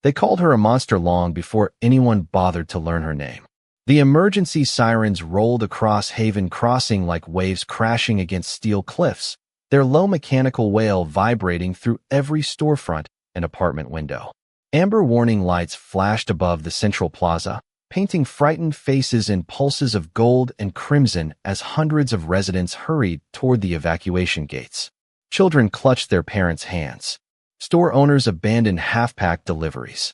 They called her a monster long before anyone bothered to learn her name. The emergency sirens rolled across Haven Crossing like waves crashing against steel cliffs, their low mechanical wail vibrating through every storefront and apartment window. Amber warning lights flashed above the central plaza, painting frightened faces in pulses of gold and crimson as hundreds of residents hurried toward the evacuation gates. Children clutched their parents' hands. Store owners abandoned half-packed deliveries.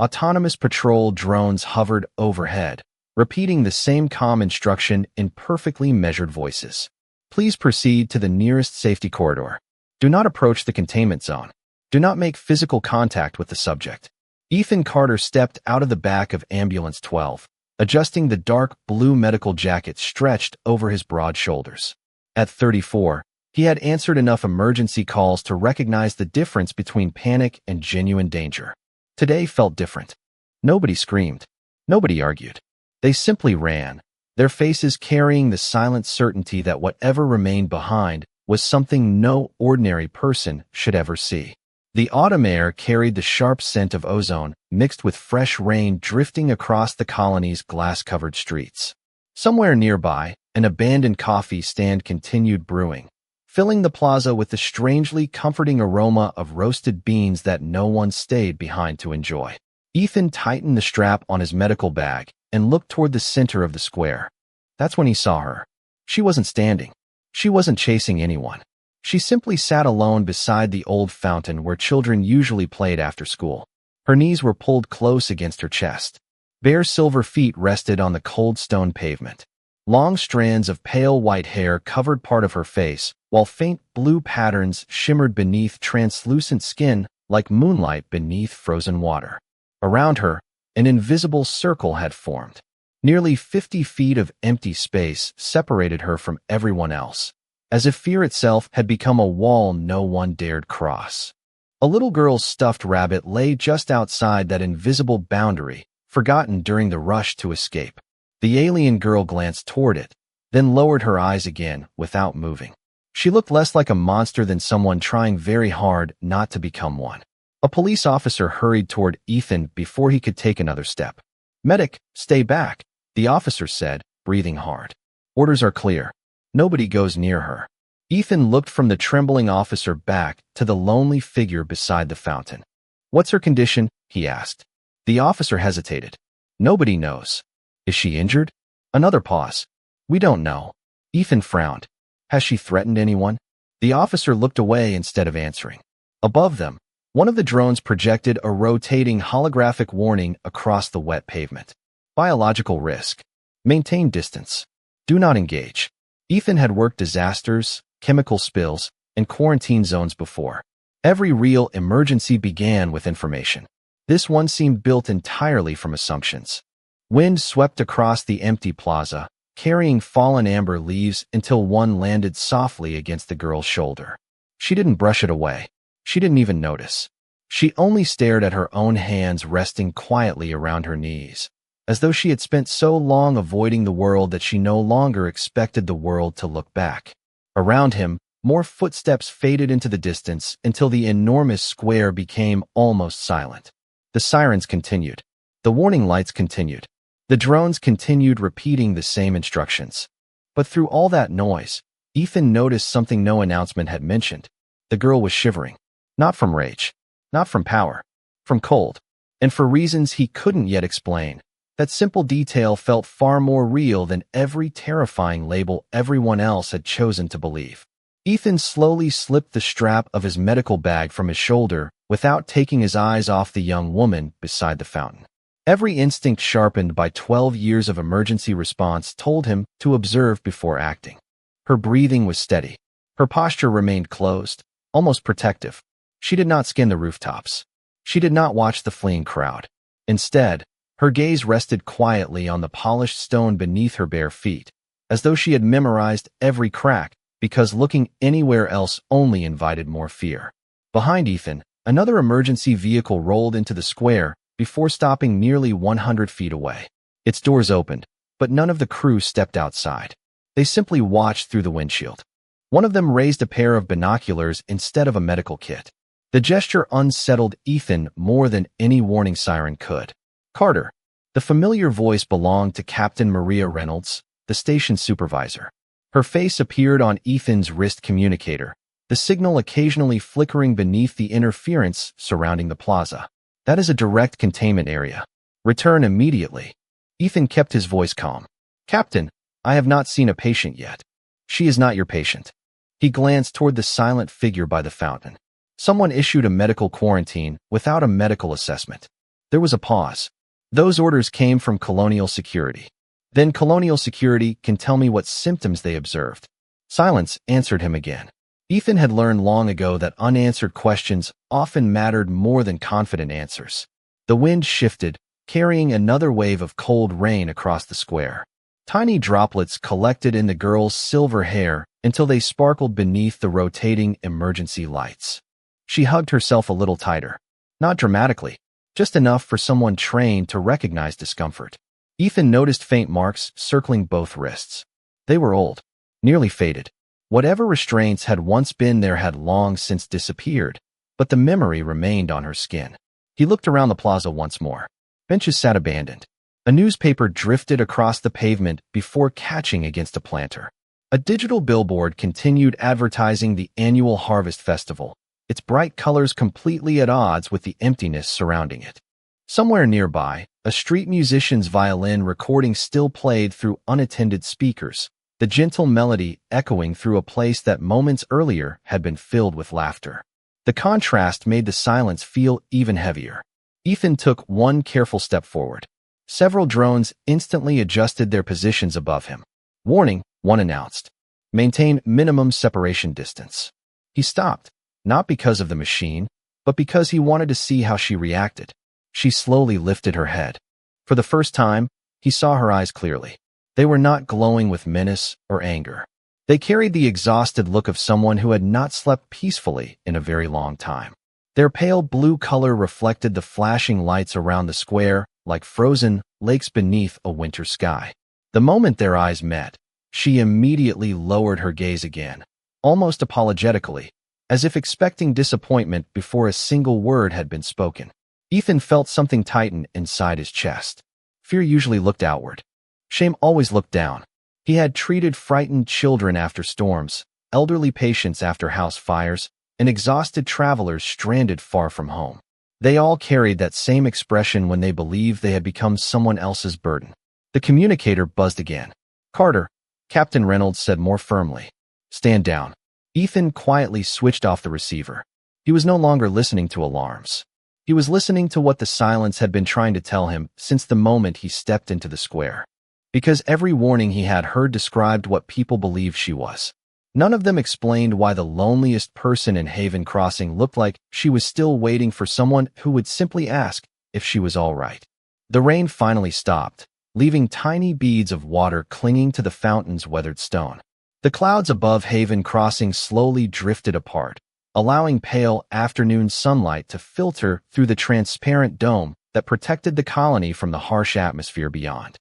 Autonomous patrol drones hovered overhead, repeating the same calm instruction in perfectly measured voices. Please proceed to the nearest safety corridor. Do not approach the containment zone. Do not make physical contact with the subject. Ethan Carter stepped out of the back of Ambulance 12, adjusting the dark blue medical jacket stretched over his broad shoulders. At 34, he had answered enough emergency calls to recognize the difference between panic and genuine danger. Today felt different. Nobody screamed. Nobody argued. They simply ran, their faces carrying the silent certainty that whatever remained behind was something no ordinary person should ever see. The autumn air carried the sharp scent of ozone, mixed with fresh rain drifting across the colony's glass-covered streets. Somewhere nearby, an abandoned coffee stand continued brewing, filling the plaza with the strangely comforting aroma of roasted beans that no one stayed behind to enjoy. Ethan tightened the strap on his medical bag and looked toward the center of the square. That's when he saw her. She wasn't standing. She wasn't chasing anyone. She simply sat alone beside the old fountain where children usually played after school. Her knees were pulled close against her chest. Bare silver feet rested on the cold stone pavement. Long strands of pale white hair covered part of her face, while faint blue patterns shimmered beneath translucent skin like moonlight beneath frozen water. Around her, an invisible circle had formed. Nearly 50 feet of empty space separated her from everyone else, as if fear itself had become a wall no one dared cross. A little girl's stuffed rabbit lay just outside that invisible boundary, forgotten during the rush to escape. The alien girl glanced toward it, then lowered her eyes again without moving. She looked less like a monster than someone trying very hard not to become one. A police officer hurried toward Ethan before he could take another step. "Medic, stay back," the officer said, breathing hard. "Orders are clear. Nobody goes near her." Ethan looked from the trembling officer back to the lonely figure beside the fountain. "What's her condition?" he asked. The officer hesitated. "Nobody knows." "Is she injured?" Another pause. "We don't know." Ethan frowned. "Has she threatened anyone?" The officer looked away instead of answering. Above them, one of the drones projected a rotating holographic warning across the wet pavement. Biological risk. Maintain distance. Do not engage. Ethan had worked disasters, chemical spills, and quarantine zones before. Every real emergency began with information. This one seemed built entirely from assumptions. Wind swept across the empty plaza, carrying fallen amber leaves until one landed softly against the girl's shoulder. She didn't brush it away. She didn't even notice. She only stared at her own hands resting quietly around her knees, as though she had spent so long avoiding the world that she no longer expected the world to look back. Around him, more footsteps faded into the distance until the enormous square became almost silent. The sirens continued. The warning lights continued. The drones continued repeating the same instructions. But through all that noise, Ethan noticed something no announcement had mentioned. The girl was shivering. Not from rage. Not from power. From cold. And for reasons he couldn't yet explain. That simple detail felt far more real than every terrifying label everyone else had chosen to believe. Ethan slowly slipped the strap of his medical bag from his shoulder without taking his eyes off the young woman beside the fountain. Every instinct sharpened by 12 years of emergency response told him to observe before acting. Her breathing was steady. Her posture remained closed, almost protective. She did not scan the rooftops. She did not watch the fleeing crowd. Instead, her gaze rested quietly on the polished stone beneath her bare feet, as though she had memorized every crack, because looking anywhere else only invited more fear. Behind Ethan, another emergency vehicle rolled into the square before stopping nearly 100 feet away. Its doors opened, but none of the crew stepped outside. They simply watched through the windshield. One of them raised a pair of binoculars instead of a medical kit. The gesture unsettled Ethan more than any warning siren could. Carter. The familiar voice belonged to Captain Maria Reynolds, the station supervisor. Her face appeared on Ethan's wrist communicator, the signal occasionally flickering beneath the interference surrounding the plaza. That is a direct containment area. Return immediately. Ethan kept his voice calm. Captain, I have not seen a patient yet. She is not your patient. He glanced toward the silent figure by the fountain. Someone issued a medical quarantine without a medical assessment. There was a pause. Those orders came from Colonial Security. Then Colonial Security can tell me what symptoms they observed. Silence answered him again. Ethan had learned long ago that unanswered questions often mattered more than confident answers. The wind shifted, carrying another wave of cold rain across the square. Tiny droplets collected in the girl's silver hair until they sparkled beneath the rotating emergency lights. She hugged herself a little tighter. Not dramatically, just enough for someone trained to recognize discomfort. Ethan noticed faint marks circling both wrists. They were old, nearly faded. Whatever restraints had once been there had long since disappeared, but the memory remained on her skin. He looked around the plaza once more. Benches sat abandoned. A newspaper drifted across the pavement before catching against a planter. A digital billboard continued advertising the annual Harvest Festival, its bright colors completely at odds with the emptiness surrounding it. Somewhere nearby, a street musician's violin recording still played through unattended speakers, the gentle melody echoing through a place that moments earlier had been filled with laughter. The contrast made the silence feel even heavier. Ethan took one careful step forward. Several drones instantly adjusted their positions above him. Warning, one announced. Maintain minimum separation distance. He stopped, not because of the machine, but because he wanted to see how she reacted. She slowly lifted her head. For the first time, he saw her eyes clearly. They were not glowing with menace or anger. They carried the exhausted look of someone who had not slept peacefully in a very long time. Their pale blue color reflected the flashing lights around the square, like frozen lakes beneath a winter sky. The moment their eyes met, she immediately lowered her gaze again, almost apologetically, as if expecting disappointment before a single word had been spoken. Ethan felt something tighten inside his chest. Fear usually looked outward. Shame always looked down. He had treated frightened children after storms, elderly patients after house fires, and exhausted travelers stranded far from home. They all carried that same expression when they believed they had become someone else's burden. The communicator buzzed again. Carter, Captain Reynolds said more firmly. Stand down. Ethan quietly switched off the receiver. He was no longer listening to alarms. He was listening to what the silence had been trying to tell him since the moment he stepped into the square. Because every warning he had heard described what people believed she was. None of them explained why the loneliest person in Haven Crossing looked like she was still waiting for someone who would simply ask if she was all right. The rain finally stopped, leaving tiny beads of water clinging to the fountain's weathered stone. The clouds above Haven Crossing slowly drifted apart, allowing pale afternoon sunlight to filter through the transparent dome that protected the colony from the harsh atmosphere beyond.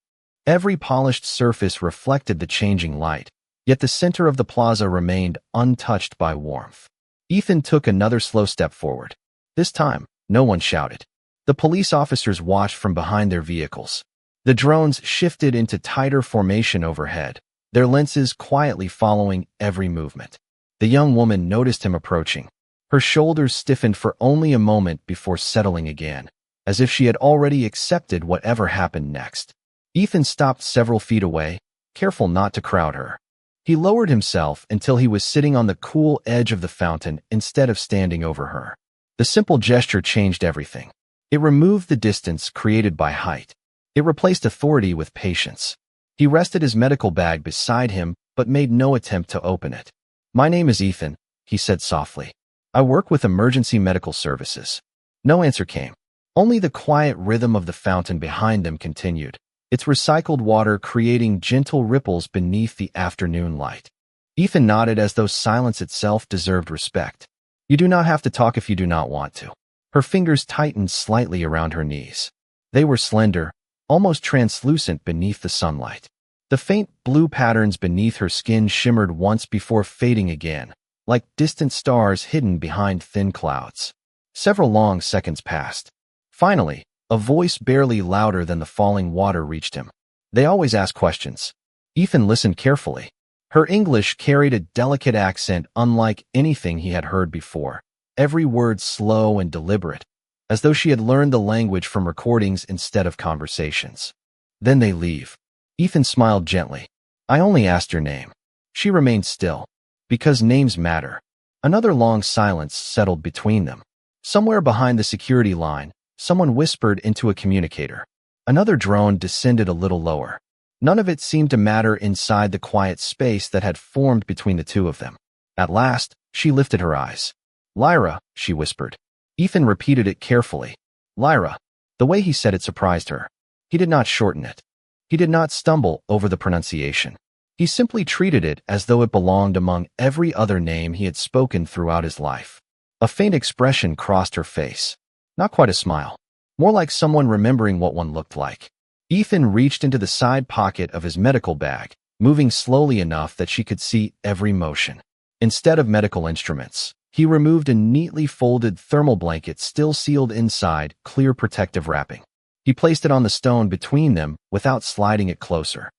Every polished surface reflected the changing light, yet the center of the plaza remained untouched by warmth. Ethan took another slow step forward. This time, no one shouted. The police officers watched from behind their vehicles. The drones shifted into tighter formation overhead, their lenses quietly following every movement. The young woman noticed him approaching. Her shoulders stiffened for only a moment before settling again, as if she had already accepted whatever happened next. Ethan stopped several feet away, careful not to crowd her. He lowered himself until he was sitting on the cool edge of the fountain instead of standing over her. The simple gesture changed everything. It removed the distance created by height. It replaced authority with patience. He rested his medical bag beside him but made no attempt to open it. My name is Ethan, he said softly. I work with emergency medical services. No answer came. Only the quiet rhythm of the fountain behind them continued, its recycled water creating gentle ripples beneath the afternoon light. Ethan nodded as though silence itself deserved respect. You do not have to talk if you do not want to. Her fingers tightened slightly around her knees. They were slender, almost translucent beneath the sunlight. The faint blue patterns beneath her skin shimmered once before fading again, like distant stars hidden behind thin clouds. Several long seconds passed. Finally, a voice barely louder than the falling water reached him. They always ask questions. Ethan listened carefully. Her English carried a delicate accent unlike anything he had heard before, every word slow and deliberate, as though she had learned the language from recordings instead of conversations. Then they leave. Ethan smiled gently. I only asked your name. She remained still. Because names matter. Another long silence settled between them. Somewhere behind the security line, someone whispered into a communicator. Another drone descended a little lower. None of it seemed to matter inside the quiet space that had formed between the two of them. At last, she lifted her eyes. Lyra, she whispered. Ethan repeated it carefully. Lyra. The way he said it surprised her. He did not shorten it. He did not stumble over the pronunciation. He simply treated it as though it belonged among every other name he had spoken throughout his life. A faint expression crossed her face. Not quite a smile. More like someone remembering what one looked like. Ethan reached into the side pocket of his medical bag, moving slowly enough that she could see every motion. Instead of medical instruments, he removed a neatly folded thermal blanket still sealed inside clear protective wrapping. He placed it on the stone between them without sliding it closer.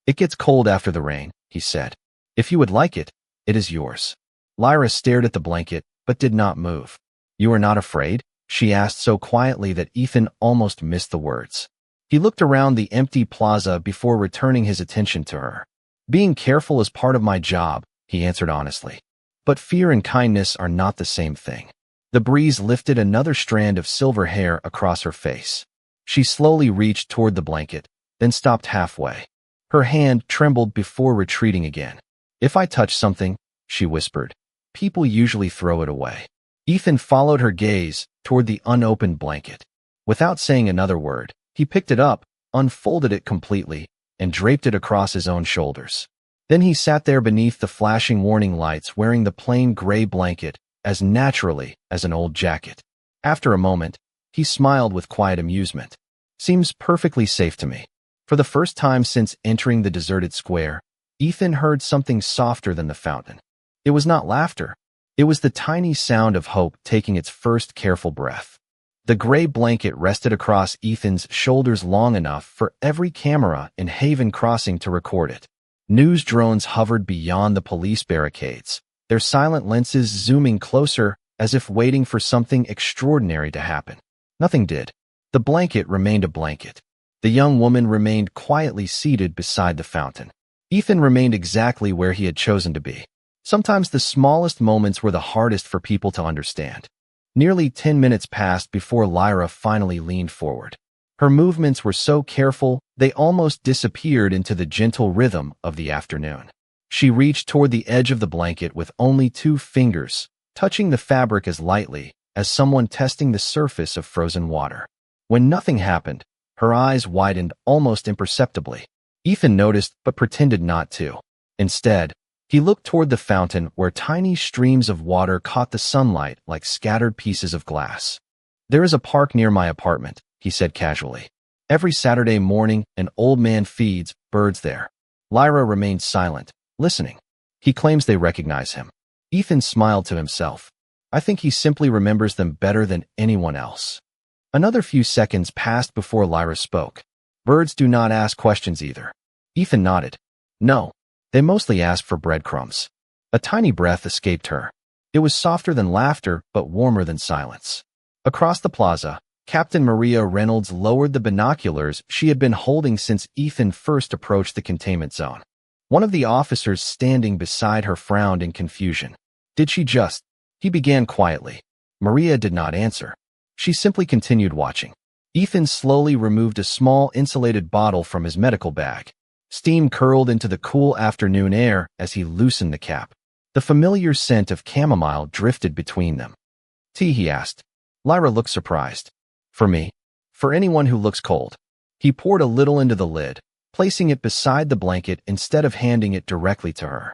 It gets cold after the rain, he said. If you would like it, it is yours. Lyra stared at the blanket, but did not move. You are not afraid? She asked so quietly that Ethan almost missed the words. He looked around the empty plaza before returning his attention to her. Being careful is part of my job, he answered honestly. But fear and kindness are not the same thing. The breeze lifted another strand of silver hair across her face. She slowly reached toward the blanket, then stopped halfway. Her hand trembled before retreating again. If I touch something, she whispered, people usually throw it away. Ethan followed her gaze toward the unopened blanket. Without saying another word, he picked it up, unfolded it completely, and draped it across his own shoulders. Then he sat there beneath the flashing warning lights wearing the plain gray blanket as naturally as an old jacket. After a moment, he smiled with quiet amusement. Seems perfectly safe to me. For the first time since entering the deserted square, Ethan heard something softer than the fountain. It was not laughter. It was the tiny sound of hope taking its first careful breath. The gray blanket rested across Ethan's shoulders long enough for every camera in Haven Crossing to record it. News drones hovered beyond the police barricades, their silent lenses zooming closer as if waiting for something extraordinary to happen. Nothing did. The blanket remained a blanket. The young woman remained quietly seated beside the fountain. Ethan remained exactly where he had chosen to be. Sometimes the smallest moments were the hardest for people to understand. Nearly 10 minutes passed before Lyra finally leaned forward. Her movements were so careful, they almost disappeared into the gentle rhythm of the afternoon. She reached toward the edge of the blanket with only 2 fingers, touching the fabric as lightly as someone testing the surface of frozen water. When nothing happened, her eyes widened almost imperceptibly. Ethan noticed but pretended not to. Instead, he looked toward the fountain where tiny streams of water caught the sunlight like scattered pieces of glass. There is a park near my apartment, he said casually. Every Saturday morning, an old man feeds birds there. Lyra remained silent, listening. He claims they recognize him. Ethan smiled to himself. I think he simply remembers them better than anyone else. Another few seconds passed before Lyra spoke. Birds do not ask questions either. Ethan nodded. No. They mostly ask for breadcrumbs. A tiny breath escaped her. It was softer than laughter, but warmer than silence. Across the plaza, Captain Maria Reynolds lowered the binoculars she had been holding since Ethan first approached the containment zone. One of the officers standing beside her frowned in confusion. Did she just? He began quietly. Maria did not answer. She simply continued watching. Ethan slowly removed a small insulated bottle from his medical bag. Steam curled into the cool afternoon air as he loosened the cap. The familiar scent of chamomile drifted between them. Tea, he asked. Lyra looked surprised. For me? For anyone who looks cold. He poured a little into the lid, placing it beside the blanket instead of handing it directly to her.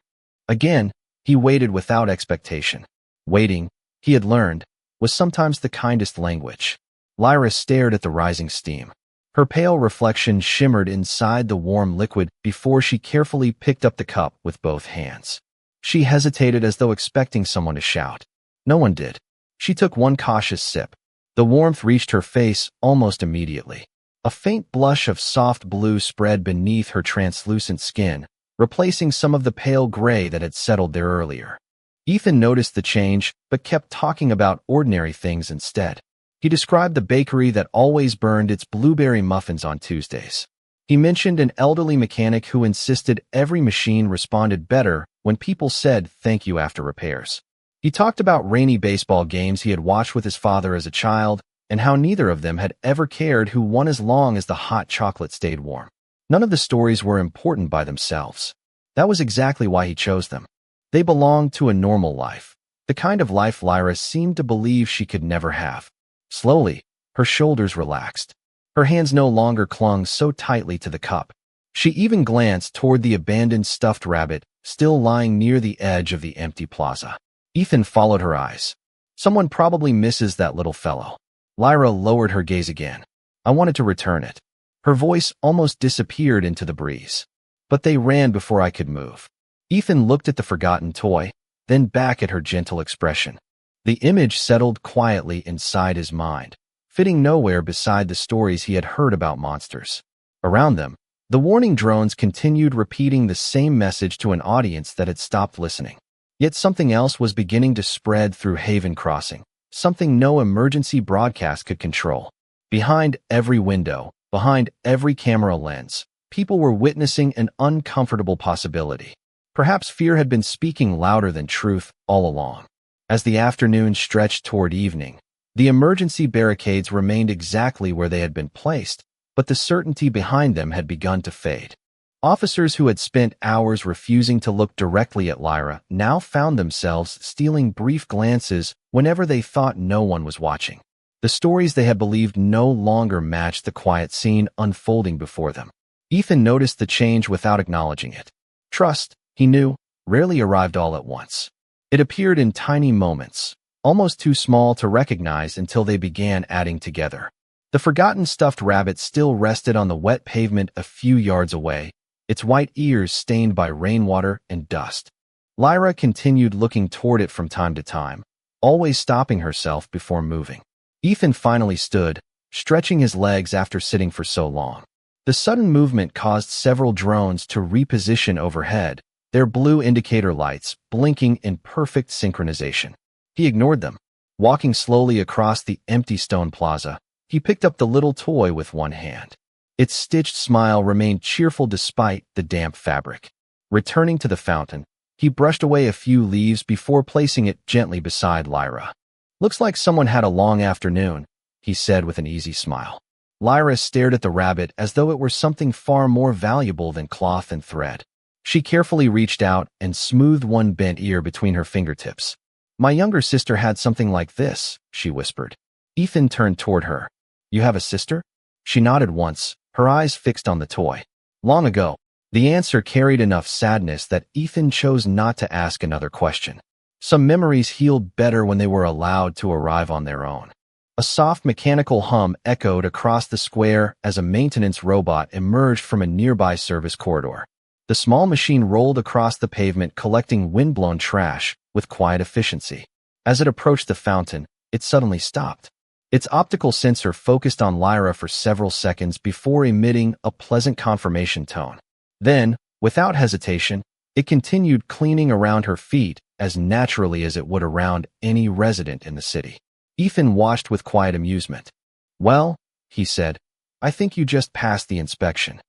Again, he waited without expectation. Waiting, he had learned, was sometimes the kindest language. Lyra stared at the rising steam. Her pale reflection shimmered inside the warm liquid before she carefully picked up the cup with both hands. She hesitated as though expecting someone to shout. No one did. She took one cautious sip. The warmth reached her face almost immediately. A faint blush of soft blue spread beneath her translucent skin, replacing some of the pale gray that had settled there earlier. Ethan noticed the change, but kept talking about ordinary things instead. He described the bakery that always burned its blueberry muffins on Tuesdays. He mentioned an elderly mechanic who insisted every machine responded better when people said thank you after repairs. He talked about rainy baseball games he had watched with his father as a child, and how neither of them had ever cared who won as long as the hot chocolate stayed warm. None of the stories were important by themselves. That was exactly why he chose them. They belonged to a normal life, the kind of life Lyra seemed to believe she could never have. Slowly, her shoulders relaxed. Her hands no longer clung so tightly to the cup. She even glanced toward the abandoned stuffed rabbit still lying near the edge of the empty plaza. Ethan followed her eyes. Someone probably misses that little fellow. Lyra lowered her gaze again. I wanted to return it. Her voice almost disappeared into the breeze. But they ran before I could move. Ethan looked at the forgotten toy, then back at her gentle expression. The image settled quietly inside his mind, fitting nowhere beside the stories he had heard about monsters. Around them, the warning drones continued repeating the same message to an audience that had stopped listening. Yet something else was beginning to spread through Haven Crossing, something no emergency broadcast could control. Behind every window, behind every camera lens, people were witnessing an uncomfortable possibility. Perhaps fear had been speaking louder than truth all along. As the afternoon stretched toward evening, the emergency barricades remained exactly where they had been placed, but the certainty behind them had begun to fade. Officers who had spent hours refusing to look directly at Lyra now found themselves stealing brief glances whenever they thought no one was watching. The stories they had believed no longer matched the quiet scene unfolding before them. Ethan noticed the change without acknowledging it. Trust, he knew, rarely arrived all at once. It appeared in tiny moments, almost too small to recognize until they began adding together. The forgotten stuffed rabbit still rested on the wet pavement a few yards away, its white ears stained by rainwater and dust. Lyra continued looking toward it from time to time, always stopping herself before moving. Ethan finally stood, stretching his legs after sitting for so long. The sudden movement caused several drones to reposition overhead, their blue indicator lights blinking in perfect synchronization. He ignored them. Walking slowly across the empty stone plaza, he picked up the little toy with one hand. Its stitched smile remained cheerful despite the damp fabric. Returning to the fountain, he brushed away a few leaves before placing it gently beside Lyra. Looks like someone had a long afternoon, he said with an easy smile. Lyra stared at the rabbit as though it were something far more valuable than cloth and thread. She carefully reached out and smoothed one bent ear between her fingertips. My younger sister had something like this, she whispered. Ethan turned toward her. You have a sister? She nodded once, her eyes fixed on the toy. Long ago. The answer carried enough sadness that Ethan chose not to ask another question. Some memories healed better when they were allowed to arrive on their own. A soft mechanical hum echoed across the square as a maintenance robot emerged from a nearby service corridor. The small machine rolled across the pavement collecting windblown trash with quiet efficiency. As it approached the fountain, it suddenly stopped. Its optical sensor focused on Lyra for several seconds before emitting a pleasant confirmation tone. Then, without hesitation, it continued cleaning around her feet as naturally as it would around any resident in the city. Ethan watched with quiet amusement. Well, he said, I think you just passed the inspection.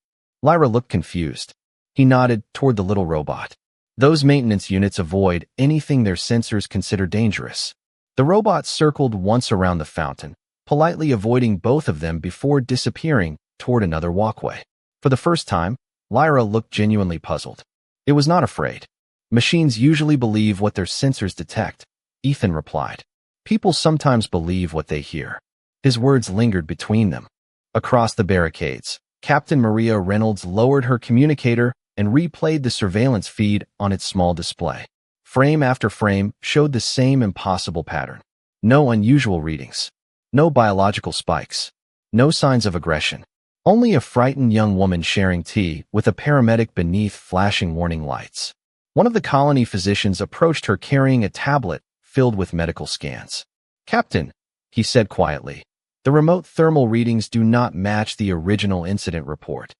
Lyra looked confused. He nodded toward the little robot. Those maintenance units avoid anything their sensors consider dangerous. The robot circled once around the fountain, politely avoiding both of them before disappearing toward another walkway. For the first time, Lyra looked genuinely puzzled. It was not afraid. Machines usually believe what their sensors detect, Ethan replied. People sometimes believe what they hear. His words lingered between them. Across the barricades, Captain Maria Reynolds lowered her communicator and replayed the surveillance feed on its small display. Frame after frame showed the same impossible pattern. No unusual readings. No biological spikes. No signs of aggression. Only a frightened young woman sharing tea with a paramedic beneath flashing warning lights. One of the colony physicians approached her carrying a tablet filled with medical scans. "Captain," he said quietly, "the remote thermal readings do not match the original incident report."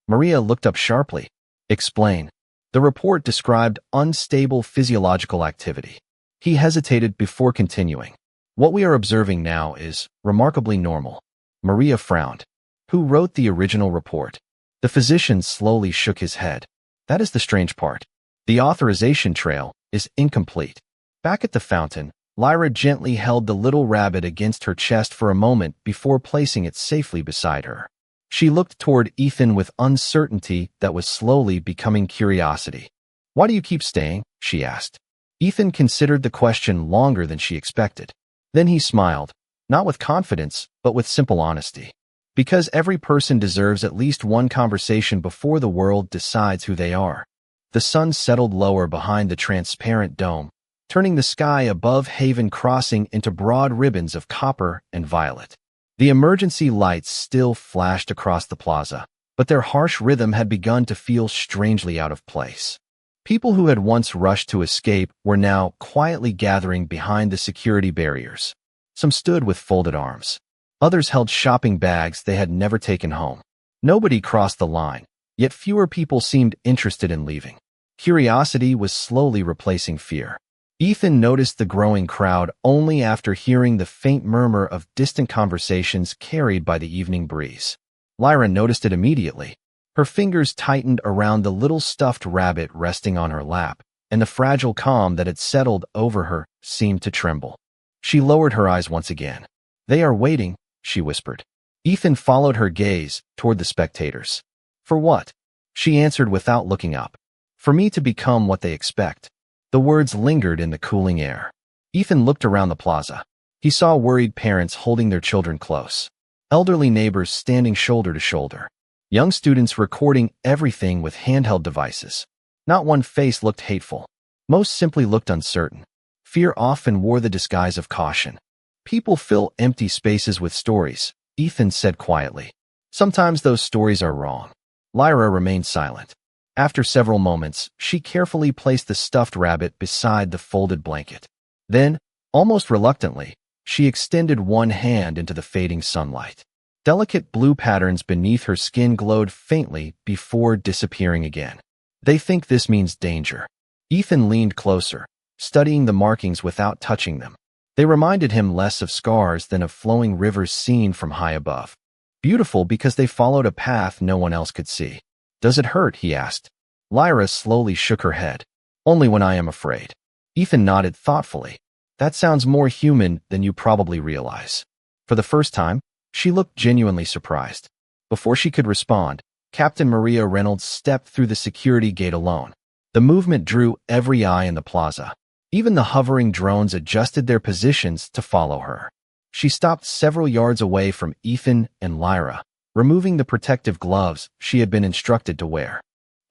Maria looked up sharply. "Explain." The report described unstable physiological activity. He hesitated before continuing. "What we are observing now is remarkably normal." Maria frowned. "Who wrote the original report?" The physician slowly shook his head. "That is the strange part. The authorization trail is incomplete." Back at the fountain, Lyra gently held the little rabbit against her chest for a moment before placing it safely beside her. She looked toward Ethan with uncertainty that was slowly becoming curiosity. "Why do you keep staying?" she asked. Ethan considered the question longer than she expected. Then he smiled, not with confidence, but with simple honesty. "Because every person deserves at least one conversation before the world decides who they are." The sun settled lower behind the transparent dome, turning the sky above Haven Crossing into broad ribbons of copper and violet. The emergency lights still flashed across the plaza, but their harsh rhythm had begun to feel strangely out of place. People who had once rushed to escape were now quietly gathering behind the security barriers. Some stood with folded arms. Others held shopping bags they had never taken home. Nobody crossed the line, yet fewer people seemed interested in leaving. Curiosity was slowly replacing fear. Ethan noticed the growing crowd only after hearing the faint murmur of distant conversations carried by the evening breeze. Lyra noticed it immediately. Her fingers tightened around the little stuffed rabbit resting on her lap, and the fragile calm that had settled over her seemed to tremble. She lowered her eyes once again. "They are waiting," she whispered. Ethan followed her gaze toward the spectators. "For what?" She answered without looking up. "For me to become what they expect." The words lingered in the cooling air. Ethan looked around the plaza. He saw worried parents holding their children close, elderly neighbors standing shoulder to shoulder, young students recording everything with handheld devices. Not one face looked hateful. Most simply looked uncertain. Fear often wore the disguise of caution. "People fill empty spaces with stories," Ethan said quietly. "Sometimes those stories are wrong." Lyra remained silent. After several moments, she carefully placed the stuffed rabbit beside the folded blanket. Then, almost reluctantly, she extended one hand into the fading sunlight. Delicate blue patterns beneath her skin glowed faintly before disappearing again. "They think this means danger." Ethan leaned closer, studying the markings without touching them. They reminded him less of scars than of flowing rivers seen from high above. Beautiful because they followed a path no one else could see. "Does it hurt?" he asked. Lyra slowly shook her head. "Only when I am afraid." Ethan nodded thoughtfully. "That sounds more human than you probably realize." For the first time, she looked genuinely surprised. Before she could respond, Captain Maria Reynolds stepped through the security gate alone. The movement drew every eye in the plaza. Even the hovering drones adjusted their positions to follow her. She stopped several yards away from Ethan and Lyra, removing the protective gloves she had been instructed to wear.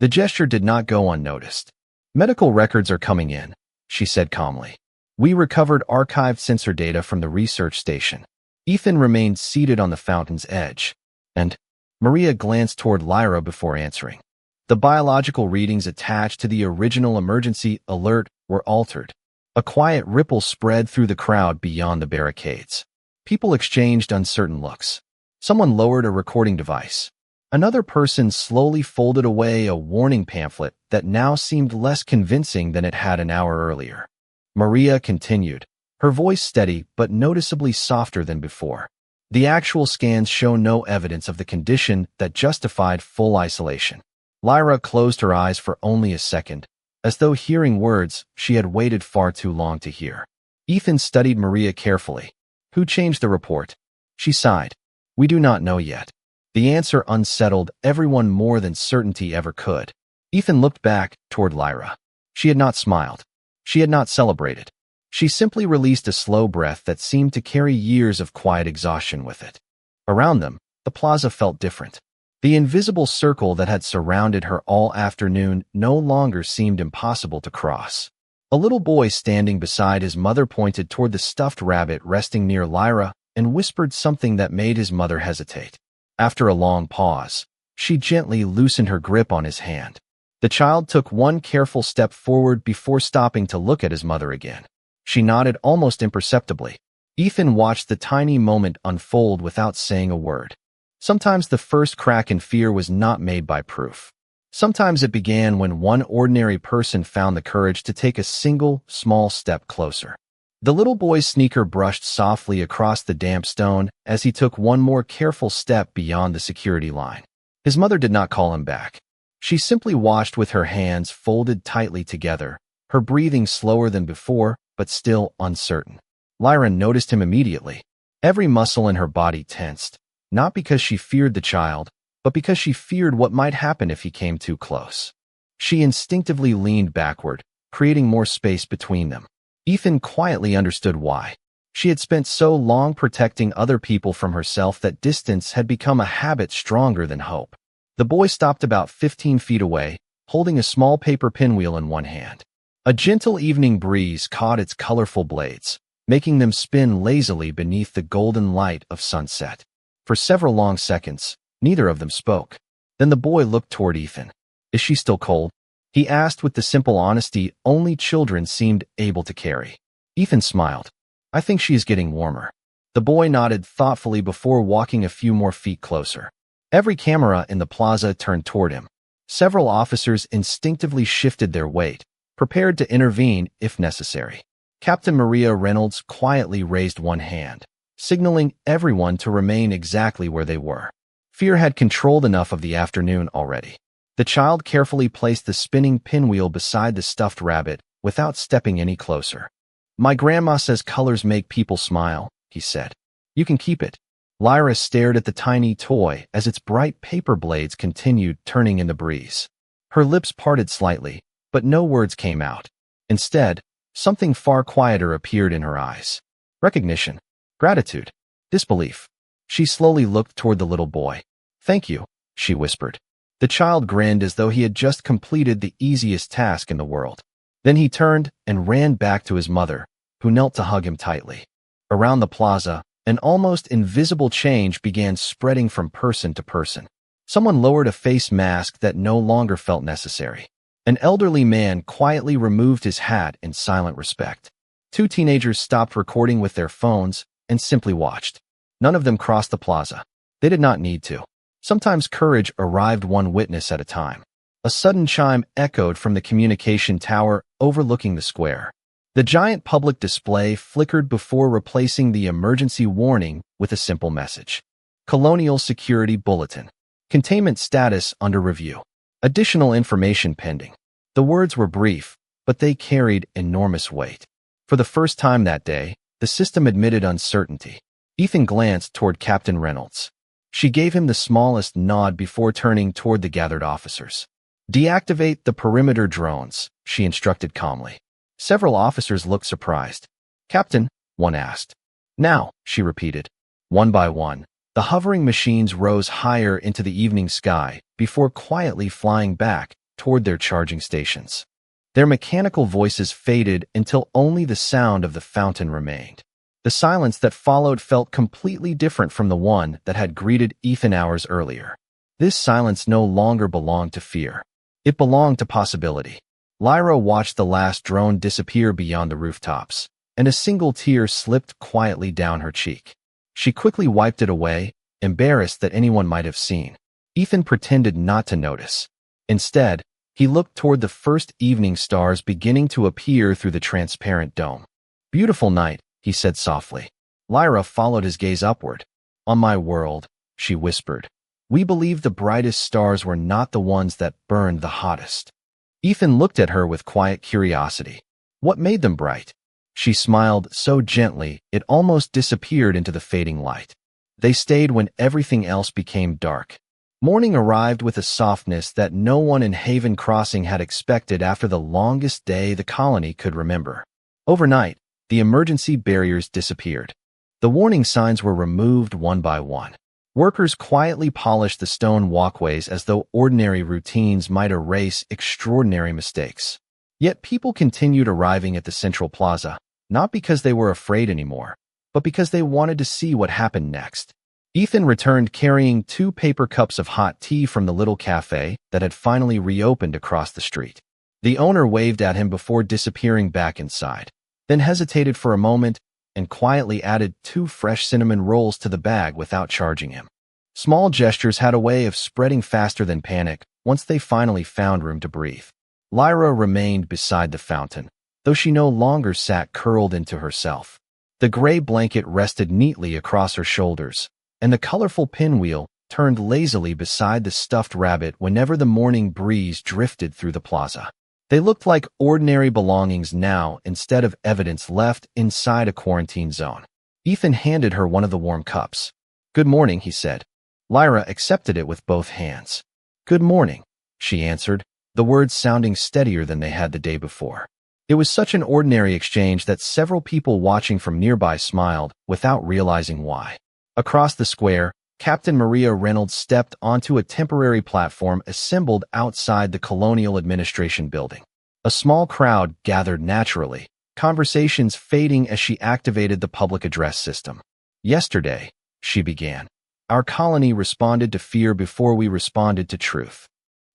The gesture did not go unnoticed. "Medical records are coming in," she said calmly. "We recovered archived sensor data from the research station." Ethan remained seated on the fountain's edge, and Maria glanced toward Lyra before answering. The biological readings attached to the original emergency alert were altered. A quiet ripple spread through the crowd beyond the barricades. People exchanged uncertain looks. Someone lowered a recording device. Another person slowly folded away a warning pamphlet that now seemed less convincing than it had an hour earlier. Maria continued, her voice steady but noticeably softer than before. "The actual scans show no evidence of the condition that justified full isolation." Lyra closed her eyes for only a second, as though hearing words she had waited far too long to hear. Ethan studied Maria carefully. "Who changed the report?" She sighed. "We do not know yet." The answer unsettled everyone more than certainty ever could. Ethan looked back toward Lyra. She had not smiled. She had not celebrated. She simply released a slow breath that seemed to carry years of quiet exhaustion with it. Around them, the plaza felt different. The invisible circle that had surrounded her all afternoon no longer seemed impossible to cross. A little boy standing beside his mother pointed toward the stuffed rabbit resting near Lyra and whispered something that made his mother hesitate. After a long pause, she gently loosened her grip on his hand. The child took one careful step forward before stopping to look at his mother again. She nodded almost imperceptibly. Ethan watched the tiny moment unfold without saying a word. Sometimes the first crack in fear was not made by proof. Sometimes it began when one ordinary person found the courage to take a single, small step closer. The little boy's sneaker brushed softly across the damp stone as he took one more careful step beyond the security line. His mother did not call him back. She simply watched with her hands folded tightly together, her breathing slower than before, but still uncertain. Lyra noticed him immediately. Every muscle in her body tensed, not because she feared the child, but because she feared what might happen if he came too close. She instinctively leaned backward, creating more space between them. Ethan quietly understood why. She had spent so long protecting other people from herself that distance had become a habit stronger than hope. The boy stopped about 15 feet away, holding a small paper pinwheel in one hand. A gentle evening breeze caught its colorful blades, making them spin lazily beneath the golden light of sunset. For several long seconds, neither of them spoke. Then the boy looked toward Ethan. "Is she still cold?" he asked with the simple honesty only children seemed able to carry. Ethan smiled. "I think she is getting warmer." The boy nodded thoughtfully before walking a few more feet closer. Every camera in the plaza turned toward him. Several officers instinctively shifted their weight, prepared to intervene if necessary. Captain Maria Reynolds quietly raised one hand, signaling everyone to remain exactly where they were. Fear had controlled enough of the afternoon already. The child carefully placed the spinning pinwheel beside the stuffed rabbit without stepping any closer. "My grandma says colors make people smile," he said. "You can keep it." Lyra stared at the tiny toy as its bright paper blades continued turning in the breeze. Her lips parted slightly, but no words came out. Instead, something far quieter appeared in her eyes. Recognition, gratitude, disbelief. She slowly looked toward the little boy. "Thank you," she whispered. The child grinned as though he had just completed the easiest task in the world. Then he turned and ran back to his mother, who knelt to hug him tightly. Around the plaza, an almost invisible change began spreading from person to person. Someone lowered a face mask that no longer felt necessary. An elderly man quietly removed his hat in silent respect. Two teenagers stopped recording with their phones and simply watched. None of them crossed the plaza. They did not need to. Sometimes courage arrived one witness at a time. A sudden chime echoed from the communication tower overlooking the square. The giant public display flickered before replacing the emergency warning with a simple message. Colonial Security Bulletin. Containment status under review. Additional information pending. The words were brief, but they carried enormous weight. For the first time that day, the system admitted uncertainty. Ethan glanced toward Captain Reynolds. She gave him the smallest nod before turning toward the gathered officers. "Deactivate the perimeter drones," she instructed calmly. Several officers looked surprised. "Captain," one asked. "Now," she repeated. One by one, the hovering machines rose higher into the evening sky before quietly flying back toward their charging stations. Their mechanical voices faded until only the sound of the fountain remained. The silence that followed felt completely different from the one that had greeted Ethan hours earlier. This silence no longer belonged to fear. It belonged to possibility. Lyra watched the last drone disappear beyond the rooftops, and a single tear slipped quietly down her cheek. She quickly wiped it away, embarrassed that anyone might have seen. Ethan pretended not to notice. Instead, he looked toward the first evening stars beginning to appear through the transparent dome. "Beautiful night," he said softly. Lyra followed his gaze upward. "On my world," she whispered, "we believed the brightest stars were not the ones that burned the hottest." Ethan looked at her with quiet curiosity. "What made them bright?" She smiled so gently it almost disappeared into the fading light. "They stayed when everything else became dark." Morning arrived with a softness that no one in Haven Crossing had expected after the longest day the colony could remember. Overnight, the emergency barriers disappeared. The warning signs were removed one by one. Workers quietly polished the stone walkways as though ordinary routines might erase extraordinary mistakes. Yet people continued arriving at the central plaza, not because they were afraid anymore, but because they wanted to see what happened next. Ethan returned carrying 2 paper cups of hot tea from the little cafe that had finally reopened across the street. The owner waved at him before disappearing back inside, then hesitated for a moment and quietly added 2 fresh cinnamon rolls to the bag without charging him. Small gestures had a way of spreading faster than panic once they finally found room to breathe. Lyra remained beside the fountain, though she no longer sat curled into herself. The gray blanket rested neatly across her shoulders, and the colorful pinwheel turned lazily beside the stuffed rabbit whenever the morning breeze drifted through the plaza. They looked like ordinary belongings now instead of evidence left inside a quarantine zone. Ethan handed her one of the warm cups. "Good morning," he said. Lyra accepted it with both hands. "Good morning," she answered, the words sounding steadier than they had the day before. It was such an ordinary exchange that several people watching from nearby smiled without realizing why. Across the square, Captain Maria Reynolds stepped onto a temporary platform assembled outside the Colonial Administration building. A small crowd gathered naturally, conversations fading as she activated the public address system. "Yesterday," she began, "our colony responded to fear before we responded to truth."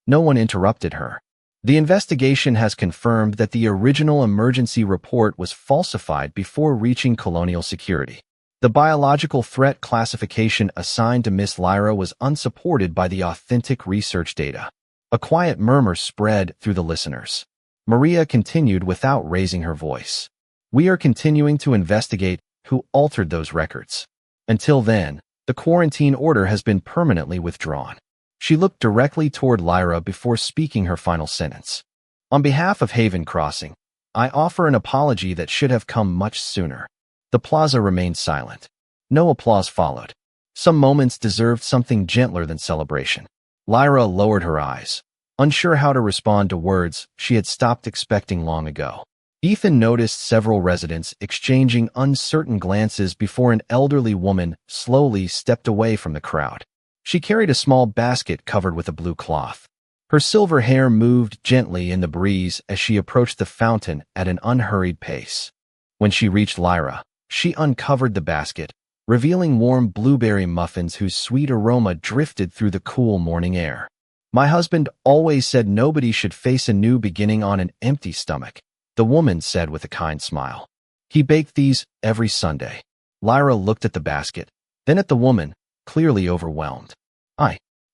No one interrupted her. "The investigation has confirmed that the original emergency report was falsified before reaching colonial security. The biological threat classification assigned to Miss Lyra was unsupported by the authentic research data." A quiet murmur spread through the listeners. Maria continued without raising her voice. "We are continuing to investigate who altered those records. Until then, the quarantine order has been permanently withdrawn." She looked directly toward Lyra before speaking her final sentence. "On behalf of Haven Crossing, I offer an apology that should have come much sooner." The plaza remained silent. No applause followed. Some moments deserved something gentler than celebration. Lyra lowered her eyes, unsure how to respond to words she had stopped expecting long ago. Ethan noticed several residents exchanging uncertain glances before an elderly woman slowly stepped away from the crowd. She carried a small basket covered with a blue cloth. Her silver hair moved gently in the breeze as she approached the fountain at an unhurried pace. When she reached Lyra, she uncovered the basket, revealing warm blueberry muffins whose sweet aroma drifted through the cool morning air. "My husband always said nobody should face a new beginning on an empty stomach," the woman said with a kind smile. "He baked these every Sunday." Lyra looked at the basket, then at the woman, clearly overwhelmed.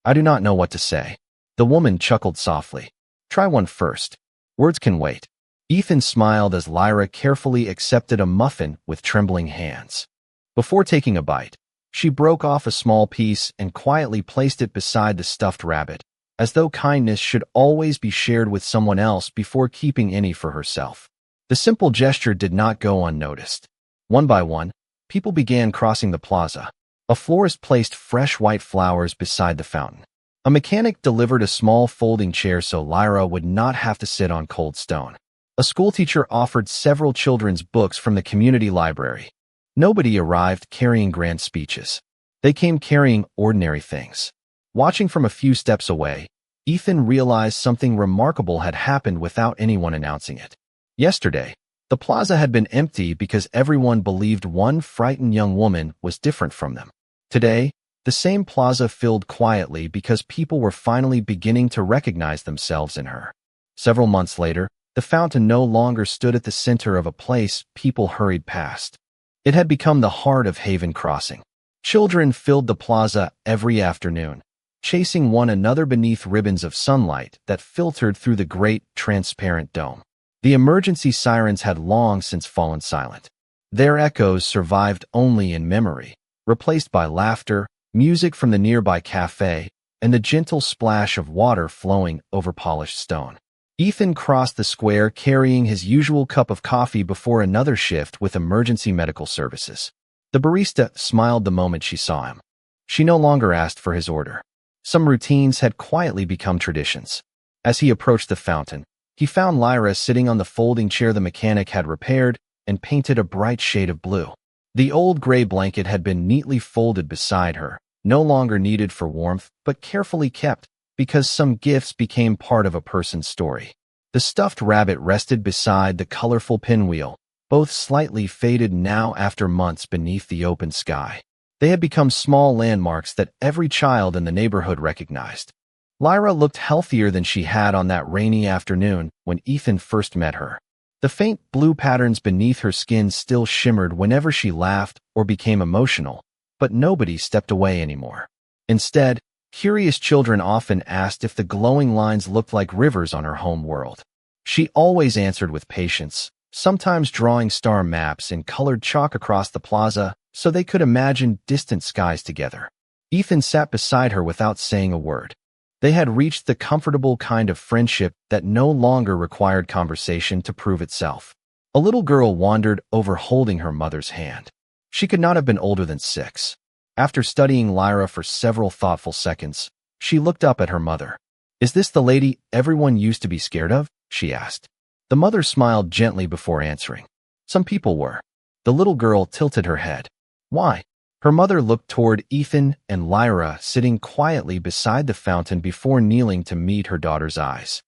I do not know what to say." The woman chuckled softly. "Try one first. Words can wait." Ethan smiled as Lyra carefully accepted a muffin with trembling hands. Before taking a bite, she broke off a small piece and quietly placed it beside the stuffed rabbit, as though kindness should always be shared with someone else before keeping any for herself. The simple gesture did not go unnoticed. One by one, people began crossing the plaza. A florist placed fresh white flowers beside the fountain. A mechanic delivered a small folding chair so Lyra would not have to sit on cold stone. A schoolteacher offered several children's books from the community library. Nobody arrived carrying grand speeches. They came carrying ordinary things. Watching from a few steps away, Ethan realized something remarkable had happened without anyone announcing it. Yesterday, the plaza had been empty because everyone believed one frightened young woman was different from them. Today, the same plaza filled quietly because people were finally beginning to recognize themselves in her. Several months later, the fountain no longer stood at the center of a place people hurried past. It had become the heart of Haven Crossing. Children filled the plaza every afternoon, chasing one another beneath ribbons of sunlight that filtered through the great, transparent dome. The emergency sirens had long since fallen silent. Their echoes survived only in memory, replaced by laughter, music from the nearby cafe, and the gentle splash of water flowing over polished stone. Ethan crossed the square carrying his usual cup of coffee before another shift with emergency medical services. The barista smiled the moment she saw him. She no longer asked for his order. Some routines had quietly become traditions. As he approached the fountain, he found Lyra sitting on the folding chair the mechanic had repaired and painted a bright shade of blue. The old gray blanket had been neatly folded beside her, no longer needed for warmth, but carefully kept because some gifts became part of a person's story. The stuffed rabbit rested beside the colorful pinwheel, both slightly faded now after months beneath the open sky. They had become small landmarks that every child in the neighborhood recognized. Lyra looked healthier than she had on that rainy afternoon when Ethan first met her. The faint blue patterns beneath her skin still shimmered whenever she laughed or became emotional, but nobody stepped away anymore. Instead, curious children often asked if the glowing lines looked like rivers on her home world. She always answered with patience, sometimes drawing star maps in colored chalk across the plaza so they could imagine distant skies together. Ethan sat beside her without saying a word. They had reached the comfortable kind of friendship that no longer required conversation to prove itself. A little girl wandered over holding her mother's hand. She could not have been older than 6. After studying Lyra for several thoughtful seconds, she looked up at her mother. "Is this the lady everyone used to be scared of?" she asked. The mother smiled gently before answering. "Some people were." The little girl tilted her head. "Why?" Her mother looked toward Ethan and Lyra sitting quietly beside the fountain before kneeling to meet her daughter's eyes.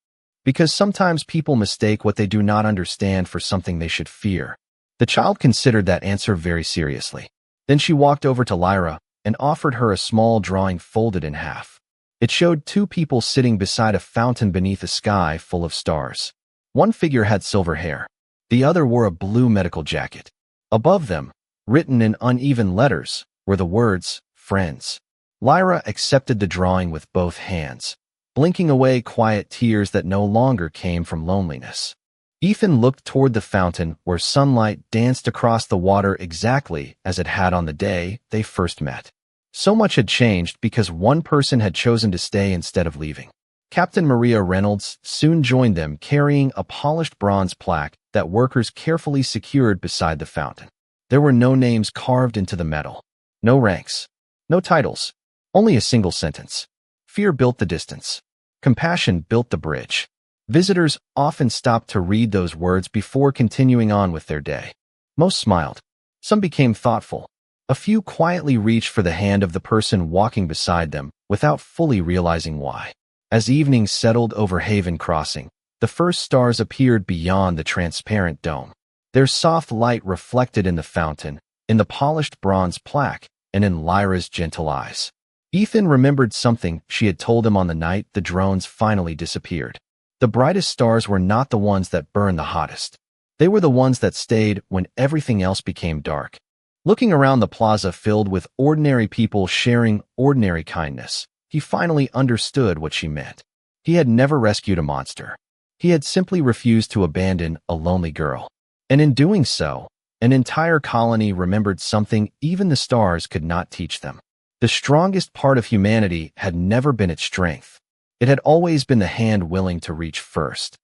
"Because sometimes people mistake what they do not understand for something they should fear." The child considered that answer very seriously. Then she walked over to Lyra and offered her a small drawing folded in half. It showed 2 people sitting beside a fountain beneath a sky full of stars. One figure had silver hair. The other wore a blue medical jacket. Above them, written in uneven letters, were the words, "Friends." Lyra accepted the drawing with both hands, blinking away quiet tears that no longer came from loneliness. Ethan looked toward the fountain where sunlight danced across the water exactly as it had on the day they first met. So much had changed because one person had chosen to stay instead of leaving. Captain Maria Reynolds soon joined them carrying a polished bronze plaque that workers carefully secured beside the fountain. There were no names carved into the metal, no ranks, no titles, only a single sentence. Fear built the distance. Compassion built the bridge. Visitors often stopped to read those words before continuing on with their day. Most smiled. Some became thoughtful. A few quietly reached for the hand of the person walking beside them without fully realizing why. As evening settled over Haven Crossing, the first stars appeared beyond the transparent dome. Their soft light reflected in the fountain, in the polished bronze plaque, and in Lyra's gentle eyes. Ethan remembered something she had told him on the night the drones finally disappeared. The brightest stars were not the ones that burned the hottest. They were the ones that stayed when everything else became dark. Looking around the plaza filled with ordinary people sharing ordinary kindness, he finally understood what she meant. He had never rescued a monster. He had simply refused to abandon a lonely girl. And in doing so, an entire colony remembered something even the stars could not teach them. The strongest part of humanity had never been its strength. It had always been the hand willing to reach first.